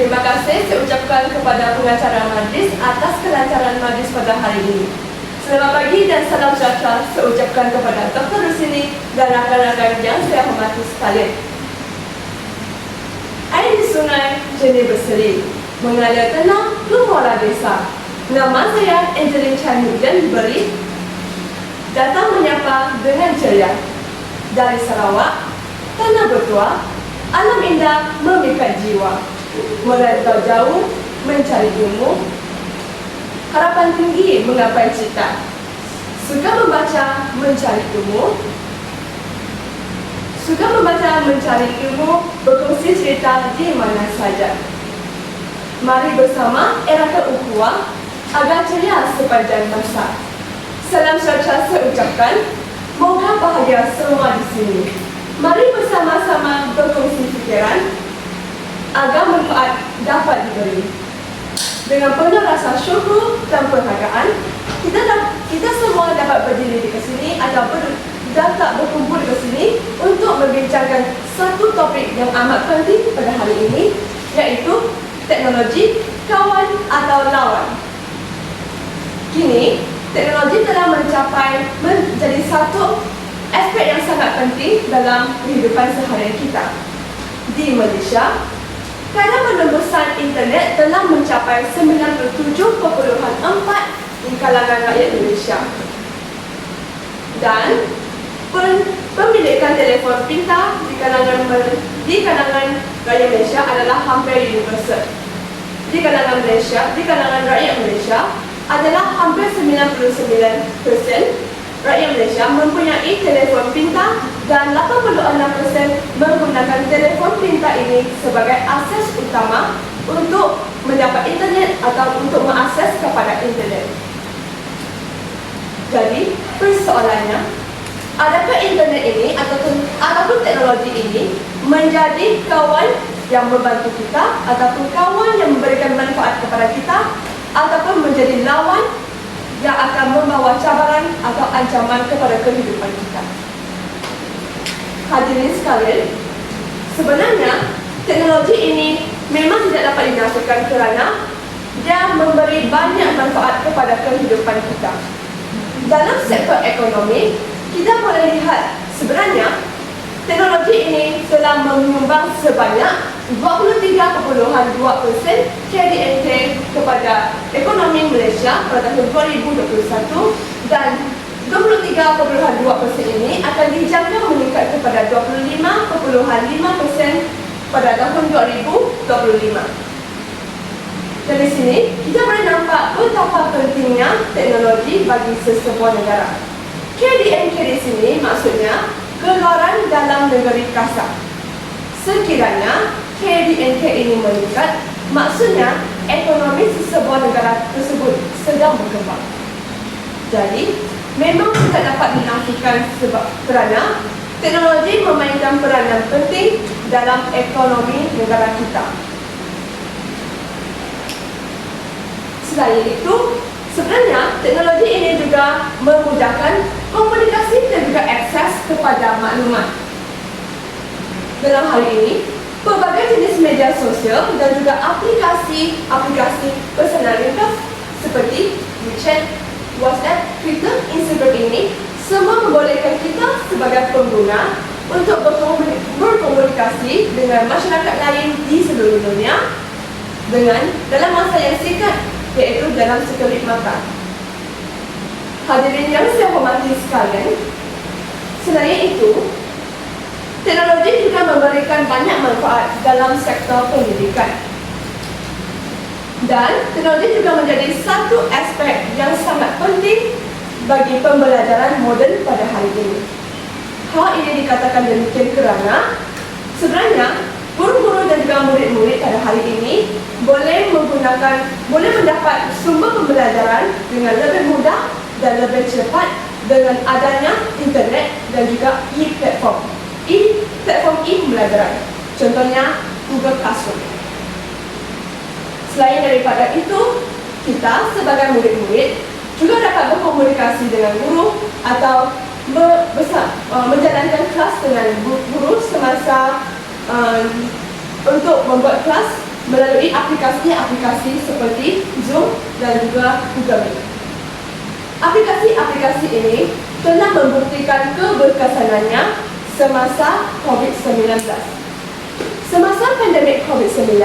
terima kasih saya ucapkan kepada pengacara majlis atas kelancaran majlis pada hari ini. Selamat pagi dan salam sejahtera saya ucapkan kepada Dr. Rusini dan rakan-rakan yang saya hormati sekalian. Air di sungai jernih berseri, mengalir tenang ke muara desa. Nama saya Angelina Chan Nugent Beri, datang menyapa dengan ceria. Dari Sarawak, tanah bertuah, alam indah memikat jiwa. Merantau jauh, mencari ilmu, harapan tinggi menggapai cita. Suka membaca, mencari ilmu, berkongsi cerita di mana saja. Mari bersama erakan ukhuwah agar ceria sepanjang masa. Salam sejahtera saya ucapkan, moga bahagia semua di sini. Mari bersama-sama berkongsi fikiran agar manfaat dapat diberi. Dengan penuh rasa syukur dan penghargaan, kita semua dapat berdiri di sini atau datang berkumpul di sini untuk membincangkan satu topik yang amat penting pada hari ini, iaitu teknologi kawan atau lawan. Kini, teknologi telah menjadi satu aspek yang sangat penting dalam kehidupan seharian kita. Di Malaysia, kadar penembusan internet telah mencapai 97.4 di kalangan rakyat Indonesia. Dan pemilikan telefon pintar di kalangan rakyat Malaysia adalah hampir universal. Di kalangan rakyat Malaysia adalah hampir 99% rakyat Malaysia mempunyai telefon pintar dan 86% menggunakan telefon pintar ini sebagai akses utama untuk mendapat internet atau untuk mengakses kepada internet. Jadi, persoalannya, adakah internet ini ataupun teknologi ini menjadi kawan yang membantu kita ataupun kawan yang memberikan manfaat kepada kita ataupun menjadi lawan yang akan membawa cabaran atau ancaman kepada kehidupan kita. Hadirin sekalian, sebenarnya teknologi ini memang tidak dapat dinafikan kerana dia memberi banyak manfaat kepada kehidupan kita. Dalam sektor ekonomi, kita boleh lihat sebenarnya teknologi ini telah menyumbang sebanyak 23.2% KDNT kepada ekonomi Malaysia pada tahun 2021 dan 23.2% ini akan dijangka meningkat kepada 25.5% pada tahun 2025. Dari sini, kita boleh nampak betapa pentingnya teknologi bagi sesebuah negara. KDNT di sini maksudnya keluaran dalam negeri kasar. Sekiranya KDNT ini meningkat, maksudnya ekonomi sesebuah negara tersebut sedang berkembang. Jadi, memang tidak dapat dinafikan kerana teknologi memainkan peranan penting dalam ekonomi negara kita. Selain itu, sebenarnya teknologi ini juga memudahkan komunikasi dan juga akses kepada maklumat. Dalam hal ini, pelbagai jenis media sosial dan juga aplikasi pesanan ringkas seperti WeChat, WhatsApp, Twitter, Instagram ini semua membolehkan kita sebagai pengguna untuk berkomunikasi dengan masyarakat lain di seluruh dunia dalam masa yang singkat, iaitu dalam sekelip mata. Hadirin yang saya hormati sekalian, selain itu, teknologi juga memberikan banyak manfaat dalam sektor pendidikan. Dan teknologi juga menjadi satu aspek yang sangat penting bagi pembelajaran moden pada hari ini. Hal ini dikatakan demikian kerana sebenarnya guru-guru dan juga murid-murid pada hari ini boleh mendapat sumber pembelajaran dengan lebih mudah dan lebih cepat dengan adanya internet dan juga e-platform pembelajaran. Contohnya Google Classroom. Selain daripada itu, kita sebagai murid-murid juga dapat berkomunikasi dengan guru atau menjalankan kelas dengan guru semasa untuk membuat kelas melalui aplikasi-aplikasi seperti Zoom dan juga Google Meet. Aplikasi-aplikasi ini telah membuktikan keberkesanannya semasa COVID-19. Semasa pandemik COVID-19,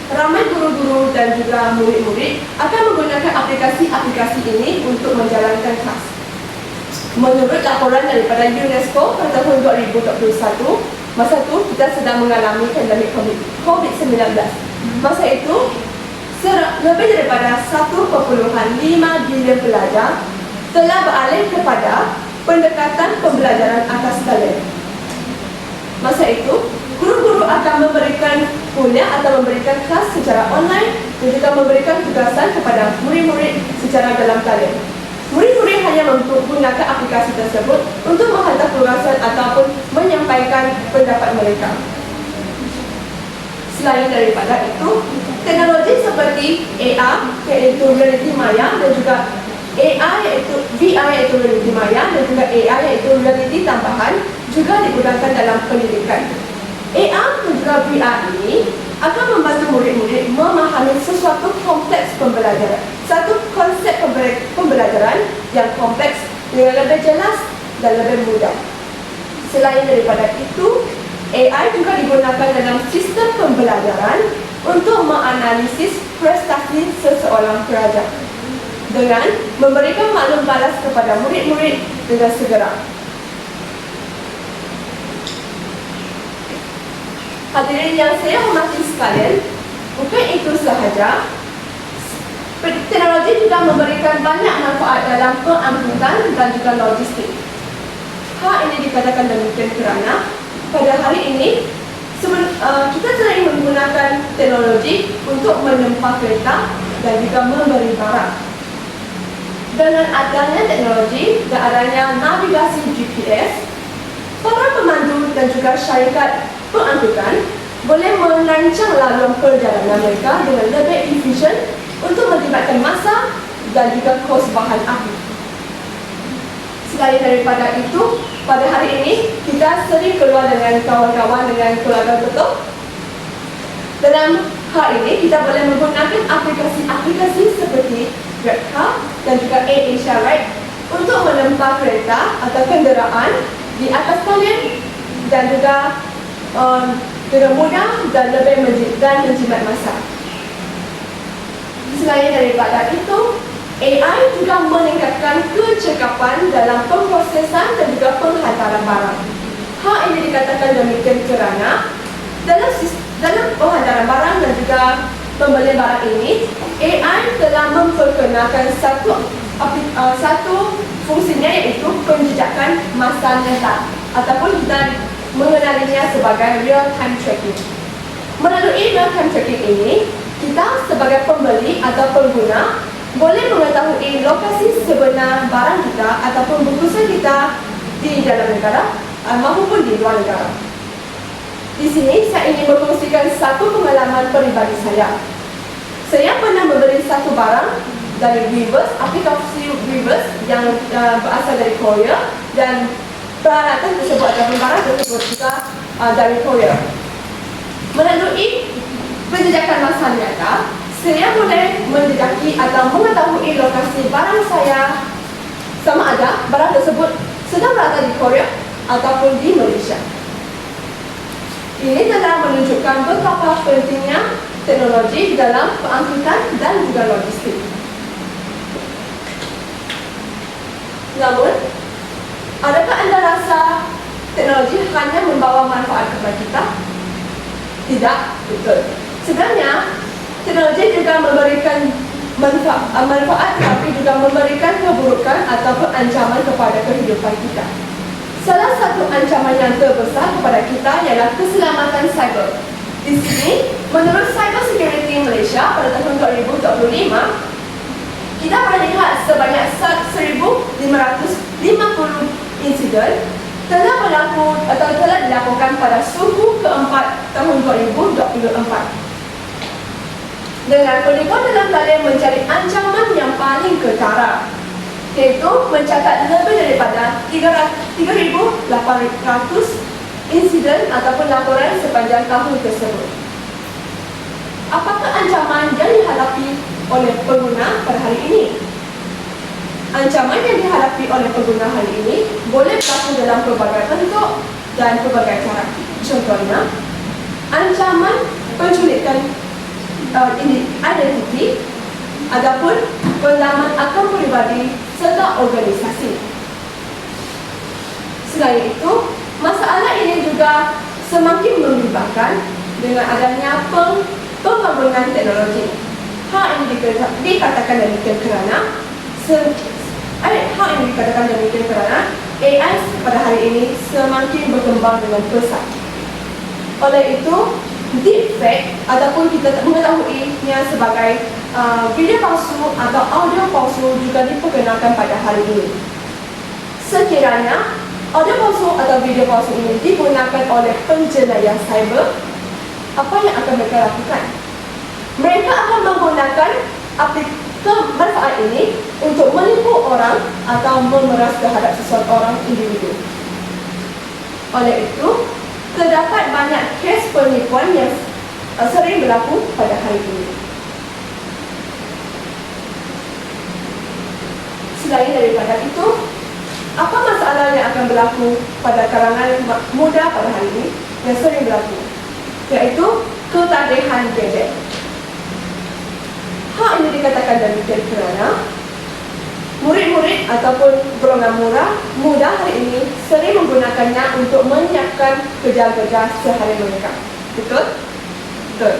ramai guru-guru dan juga murid-murid akan menggunakan aplikasi-aplikasi ini untuk menjalankan kelas. Menurut laporan daripada UNESCO pada tahun 2021, masa itu kita sedang mengalami pandemik COVID-19. Masa itu, lebih daripada 1.5 bilion pelajar telah beralih kepada pendekatan pembelajaran atas talian. Masa itu, guru-guru akan memberikan kuliah atau memberikan kelas secara online dan juga memberikan tugasan kepada murid-murid secara dalam talian. Murid-murid hanya menggunakan aplikasi tersebut untuk menghantar tugasan ataupun menyampaikan pendapat mereka. Selain daripada itu, teknologi seperti AR iaitu realiti maya dan juga AI iaitu VR iaitu realiti maya dan juga AI iaitu realiti tambahan juga digunakan dalam pendidikan. AR dan juga VR ini akan membantu murid-murid memahami sesuatu kompleks pembelajaran, satu konsep pembelajaran yang kompleks dengan lebih jelas dan lebih mudah. Selain daripada itu, AI juga digunakan dalam sistem pembelajaran untuk menganalisis prestasi seseorang pelajar dengan memberikan maklum balas kepada murid-murid dengan segera. Hadirin yang saya hormati sekalian, bukan itu sahaja, teknologi juga memberikan banyak manfaat dalam pengangkutan dan juga logistik. Hal ini dikatakan demikian kerana pada hari ini kita sering menggunakan teknologi untuk menempah kereta dan juga memberi barang. Dengan adanya teknologi dan adanya navigasi GPS, para pemandu dan juga syarikat pengangkutan boleh merancang laluan perjalanan mereka dengan lebih efisien untuk melibatkan masa dan juga kos bahan api. Selain daripada itu, pada hari ini kita sering keluar dengan kawan-kawan, dengan keluarga betul. Dalam hal ini kita boleh menggunakan aplikasi-aplikasi seperti GrabCar dan juga AirAsia Ride untuk menempah kereta atau kenderaan di atas talian dan juga dengan mudah dan lebih menjimat masa. Selain daripada itu, AI juga meningkatkan kecekapan dalam pemrosesan dan juga penghantaran barang. Hal ini dikatakan demikian kerana dalam penghantaran barang dan juga pembelian barang ini, AI telah memperkenalkan satu fungsinya iaitu penjejakan masa nyata ataupun kita mengenalinya sebagai real-time tracking. Melalui real-time tracking ini, kita sebagai pembeli atau pengguna boleh mengetahui lokasi sebenar barang kita ataupun bungkusan kita di dalam negara maupun di luar negara. Di sini saya ingin berkongsikan satu pengalaman peribadi saya. Saya pernah membeli satu barang dari Weavers, aplikasi Weavers yang berasal dari Korea, dan peralatan tersebut ataupun barang tersebut juga dari Korea. Melalui penjejakan masa nyata, saya boleh menjejaki atau mengetahui lokasi barang saya sama ada barang tersebut sedang berada di Korea ataupun di Malaysia. Ini telah menunjukkan betapa pentingnya teknologi dalam pengangkutan dan juga logistik. Namun, adakah anda rasa teknologi hanya membawa manfaat kepada kita? Tidak, betul. Sebenarnya, teknologi juga memberikan manfaat tapi juga memberikan keburukan ataupun ancaman kepada kehidupan kita. Salah satu ancaman yang terbesar kepada kita ialah keselamatan cyber. Di sini, menurut Cyber Security Malaysia pada tahun 2025, kita melihat sebanyak 1,550 insiden telah berlaku atau telah dilakukan pada suku keempat tahun 2024. Dengan penipuan dalam talian mencari ancaman yang paling ketara, iaitu mencatat lebih daripada 3,800 insiden ataupun laporan sepanjang tahun tersebut. Apakah ancaman yang dihadapi oleh pengguna pada hari ini? Ancaman yang dihadapi oleh pengguna hari ini boleh berlaku dalam pelbagai bentuk dan pelbagai cara. Contohnya, ancaman penculikan identiti ataupun pendalaman akaun peribadi serta organisasi. Selain itu, masalah ini juga semakin melibatkan dengan adanya pembangunan teknologi. Hal ini dikatakan demikian kerana AI pada hari ini semakin berkembang dengan pesat. Oleh itu, deepfake ataupun kita mengetahuinya sebagai video palsu atau audio palsu juga diperkenalkan pada hari ini. Sekiranya audio palsu atau video palsu ini digunakan oleh penjenayah cyber, apa yang akan mereka lakukan? Mereka akan menggunakan manfaat ini untuk menipu orang atau memeras terhadap seseorang individu. Oleh itu, terdapat banyak kes penipuan yang sering berlaku pada hari ini. Selain daripada itu, apa masalah yang akan berlaku pada kalangan muda pada hari ini yang sering berlaku? Iaitu ketagihan gadget. Hal ini dikatakan demikian kerana murid-murid ataupun golongan muda hari ini sering menggunakannya untuk menyiapkan kerja-kerja sehari mereka. Betul? Betul.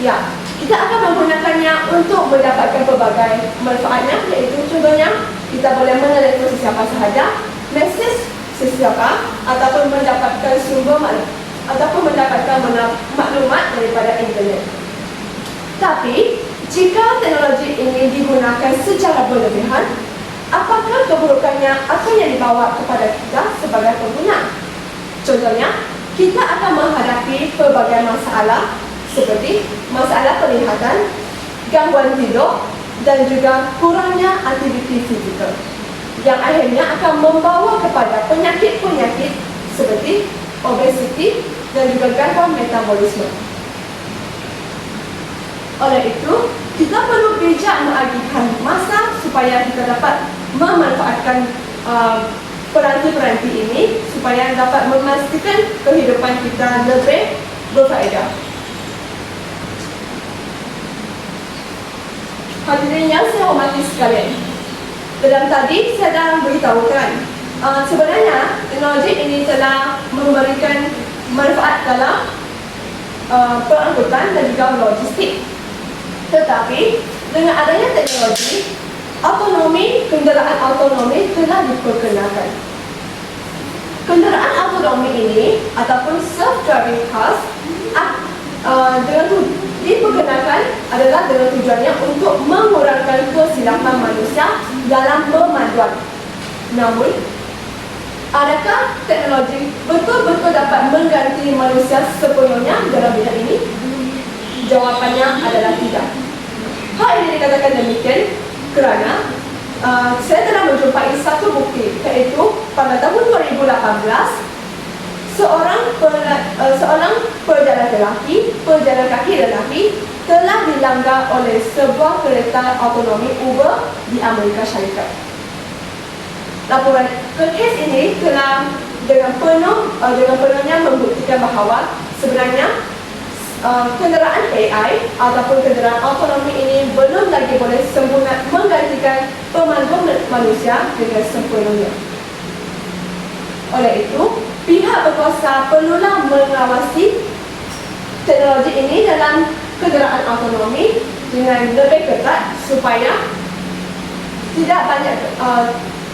Ya, kita akan menggunakannya untuk mendapatkan pelbagai manfaatnya, iaitu contohnya kita boleh menelefon sesiapa sahaja, mesej sesiapa, ataupun mendapatkan sumber ataupun mendapatkan maklumat daripada internet. Tapi jika teknologi ini digunakan secara berlebihan, apakah keburukannya akan yang dibawa kepada kita sebagai pengguna? Contohnya, kita akan menghadapi pelbagai masalah seperti masalah penglihatan, gangguan tidur dan juga kurangnya aktiviti fizikal yang akhirnya akan membawa kepada penyakit-penyakit seperti obesiti dan juga gangguan metabolisme. Oleh itu, kita perlu bijak menagihkan masa supaya kita dapat memanfaatkan peranti-peranti ini supaya dapat memastikan kehidupan kita lebih berfaedah. Hadirin yang saya hormati sekalian, dalam tadi saya dah beritahukan sebenarnya teknologi ini telah memberikan manfaat dalam pengangkutan dan juga logistik. Tetapi dengan adanya teknologi, kendaraan autonomi telah diperkenalkan. Kendaraan autonomi ini ataupun self-driving cars diperkenalkan adalah dengan tujuannya untuk mengurangkan kesilapan manusia dalam pemanduan. Namun, adakah teknologi betul-betul dapat mengganti manusia sepenuhnya dalam bidang ini? Jawapannya adalah tidak. Hal ini dikatakan demikian kerana saya telah menjumpai satu bukti, iaitu pada tahun 2018 seorang pejalan kaki lelaki telah dilanggar oleh sebuah kereta autonomi Uber di Amerika Syarikat. Laporan kes ini telah dengan penuhnya membuktikan bahawa sebenarnya kenderaan AI ataupun kenderaan autonomi ini belum lagi boleh menggantikan pemandu manusia dengan sempurna. Oleh itu, pihak berkuasa perlulah mengawasi teknologi ini dalam kenderaan autonomi dengan lebih ketat supaya tidak banyak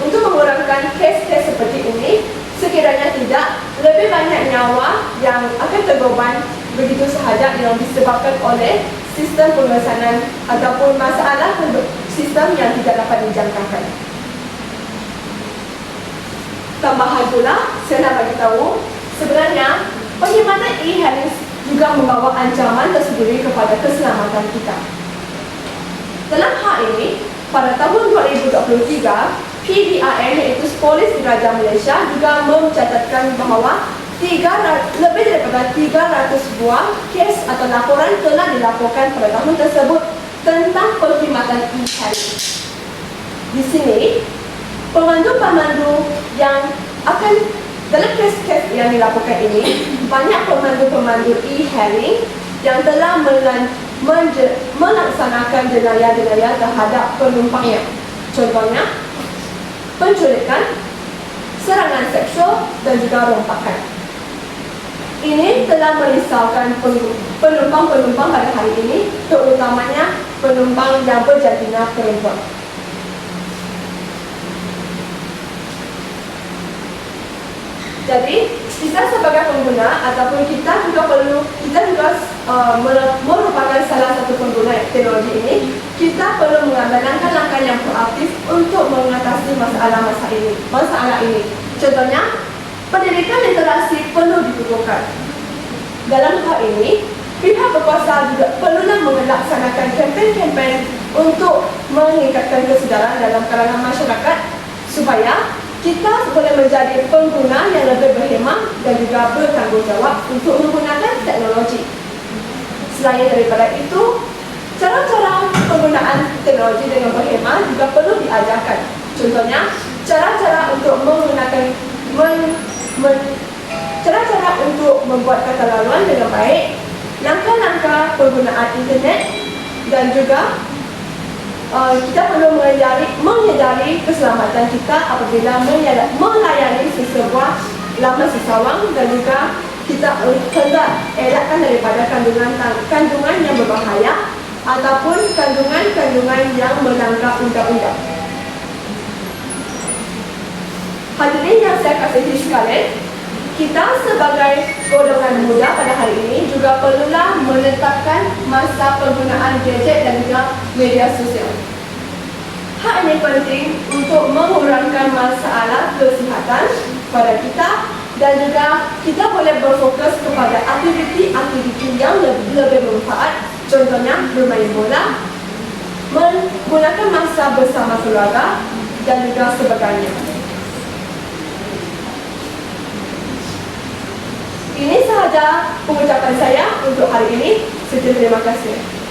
untuk mengurangkan kes-kes seperti ini. Sekiranya tidak, lebih banyak nyawa yang akan terkorban begitu sahaja yang disebabkan oleh sistem pemesanan ataupun masalah sistem yang tidak dapat dijangkakan. Tambahan pula, saya nak bagi tahu sebenarnya penyimpanan e-health juga membawa ancaman tersendiri kepada keselamatan kita. Dalam hal ini, pada tahun 2023, PDRM iaitu Polis Diraja Malaysia juga mencatatkan bahawa lebih daripada 300 buah kes kes atau laporan telah dilaporkan pada tahun tersebut tentang perkhidmatan e-hearing. Di sini, pemandu-pemandu yang akan dalam kes-kes yang dilaporkan ini, banyak pemandu-pemandu e-hearing yang telah melaksanakan jenayah-jenayah terhadap penumpangnya. Contohnya, penculikan, serangan seksual dan juga rompakan. Ini telah merisaukan penumpang-penumpang pada hari ini, terutamanya penumpang yang berjantina perempuan. Jadi, kita sebagai pengguna ataupun kita juga merupakan salah satu pengguna teknologi ini, kita perlu mengambil langkah-langkah yang proaktif untuk mengatasi masalah ini. Contohnya, pendidikan literasi perlu diperlukan. Dalam hal ini, pihak berkuasa juga perlulah melaksanakan kempen-kempen untuk meningkatkan kesedaran dalam kalangan masyarakat supaya kita boleh menjadi pengguna yang lebih berhemah dan juga bertanggungjawab untuk menggunakan teknologi. Selain daripada itu, cara-cara penggunaan teknologi dengan berhemah juga perlu diajarkan. Contohnya, cara-cara untuk menggunakan cara-cara untuk membuat kata laluan dengan baik, langkah-langkah penggunaan internet dan juga kita perlu menyedari keselamatan kita apabila melayani sesebuah laman sesawang dan juga kita hendak elakkan daripada kandungan yang berbahaya ataupun kandungan yang melanggar undang-undang. Hadirin yang saya kasihi sekalian, kita sebagai golongan muda pada hari ini juga perlulah menetapkan masa penggunaan gadget dan juga media sosial. Hal ini penting untuk mengurangkan masalah kesihatan pada kita dan juga kita boleh berfokus kepada aktiviti-aktiviti yang lebih bermanfaat. Contohnya bermain bola, menggunakan masa bersama keluarga dan juga sebagainya. Ini sahaja pengucapan saya untuk hari ini. Sekian, terima kasih.